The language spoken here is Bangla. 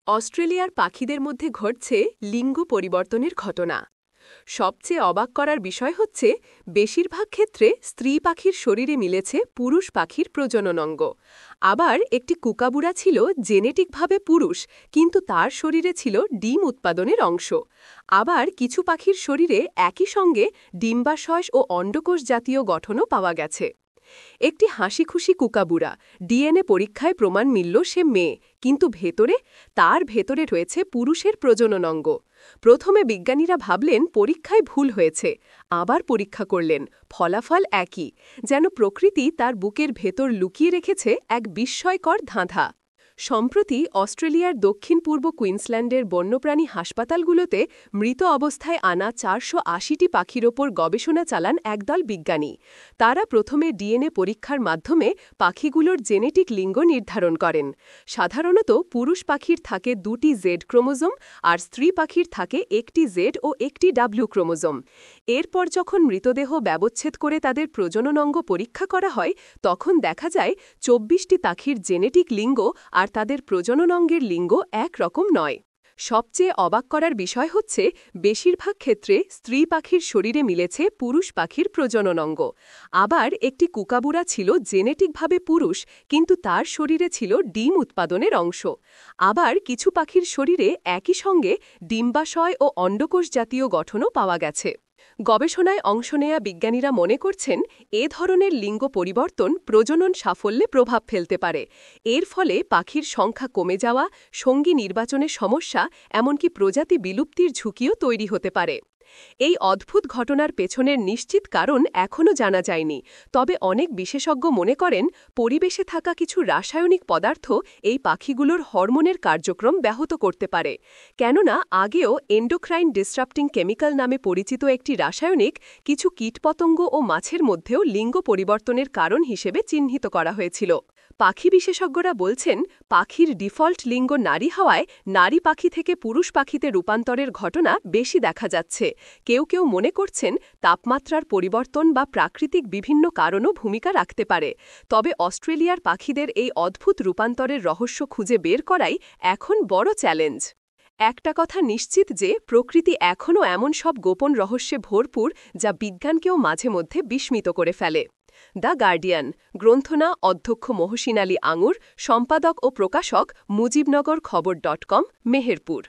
অস্ট্রেলিয়ার পাখিদের মধ্যে ঘটছে লিঙ্গ পরিবর্তনের ঘটনা। সবচেয়ে অবাক করার বিষয় হচ্ছে বেশিরভাগ ক্ষেত্রে স্ত্রী পাখির শরীরে মিলেছে পুরুষ পাখির প্রজনন অঙ্গ। আবার একটি কুকাবুড়া ছিল জেনেটিকভাবে পুরুষ, কিন্তু তার শরীরে ছিল ডিম উৎপাদনের অংশ। আবার কিছু পাখির শরীরে একই সঙ্গে ডিম্বাশয় ও অন্ডকোষ জাতীয় গঠনও পাওয়া গেছে। একটি হাসিখুশি কুকাবুড়া, ডিএনএ পরীক্ষায় প্রমাণ মিলল সে মেয়ে, কিন্তু তার ভেতরে রয়েছে পুরুষের প্রজনন অঙ্গ। প্রথমে বিজ্ঞানীরা ভাবলেন পরীক্ষায় ভুল হয়েছে, আবার পরীক্ষা করলেন, ফলাফল একই, যেন প্রকৃতি তার বুকের ভেতর লুকিয়ে রেখেছে এক বিস্ময়কর ধাঁধা। সম্প্রতি অস্ট্রেলিয়ার দক্ষিণ পূর্ব কুইন্সল্যান্ডের বন্যপ্রাণী হাসপাতালগুলোতে মৃত অবস্থায় আনা 480টি পাখির ওপর গবেষণা চালান একদল বিজ্ঞানী। তারা প্রথমে ডিএনএ পরীক্ষার মাধ্যমে পাখিগুলোর জেনেটিক লিঙ্গ নির্ধারণ করেন। সাধারণত পুরুষ পাখির থাকে 2টি জেড ক্রোমোজোম, আর স্ত্রী পাখির থাকে 1টি জেড ও 1টি ডাব্লিউ ক্রোমোজোম। এরপর যখন মৃতদেহ ব্যবচ্ছেদ করে তাদের প্রজনন অঙ্গ পরীক্ষা করা হয়, তখন দেখা যায় 24টি পাখির জেনেটিক লিঙ্গ আর তাদের প্রজনন অঙ্গের লিঙ্গ একরকম নয়। সবচেয়ে অবাক করার বিষয় হচ্ছে বেশিরভাগ ক্ষেত্রে স্ত্রী পাখির শরীরে মিলেছে পুরুষ পাখির প্রজনন অঙ্গ। আবার একটি কুকাবুড়া ছিল জেনেটিকভাবে পুরুষ, কিন্তু তার শরীরে ছিল ডিম উৎপাদনের অংশ। আবার কিছু পাখির শরীরে একই সঙ্গে ডিম্বাশয় ও অন্ডকোষ জাতীয় গঠনও পাওয়া গেছে। গবেষণায় অংশ নেয়া বিজ্ঞানীরা মনে করছেন এ ধরনের লিঙ্গ পরিবর্তন প্রজনন সাফল্যে প্রভাব ফেলতে পারে। এর ফলে পাখির সংখ্যা কমে যাওয়া, সঙ্গী নির্বাচনে সমস্যা, এমনকি প্রজাতি বিলুপ্তির ঝুঁকিও তৈরি হতে পারে। এই অদ্ভুত ঘটনার পেছনের নিশ্চিত কারণ এখনও জানা যায়নি, তবে অনেক বিশেষজ্ঞ মনে করেন পরিবেশে থাকা কিছু রাসায়নিক পদার্থ এই পাখিগুলোর হরমোনের কার্যক্রম ব্যাহত করতে পারে। কেননা আগেও এন্ডোক্রাইন ডিসরাপ্টিং কেমিক্যাল নামে পরিচিত একটি রাসায়নিক কিছু কীটপতঙ্গ ও মাছের মধ্যেও লিঙ্গ পরিবর্তনের কারণ হিসেবে চিহ্নিত করা হয়েছিল। পাখি বিশেষজ্ঞরা বলছেন পাখির ডিফল্ট লিঙ্গ নারী হওয়ায় নারী পাখি থেকে পুরুষ পাখিতে রূপান্তরের ঘটনা বেশি দেখা যাচ্ছে। কেউ কেউ মনে করছেন তাপমাত্রার পরিবর্তন বা প্রাকৃতিক বিভিন্ন কারণও ভূমিকা রাখতে পারে। তবে অস্ট্রেলিয়ার পাখিদের এই অদ্ভুত রূপান্তরের রহস্য খুঁজে বের করাই এখন বড় চ্যালেঞ্জ। একটা কথা নিশ্চিত যে প্রকৃতি এখনও এমন সব গোপন রহস্যে ভরপুর যা বিজ্ঞানকেও মাঝে মধ্যে বিস্মিত করে ফেলে। দ্য গার্ডিয়ান গ্রন্থনা অধ্যক্ষ মহসিন আলী আঙুর, সম্পাদক ও প্রকাশক মুজিবনগর খবর.com, মেহেরপুর।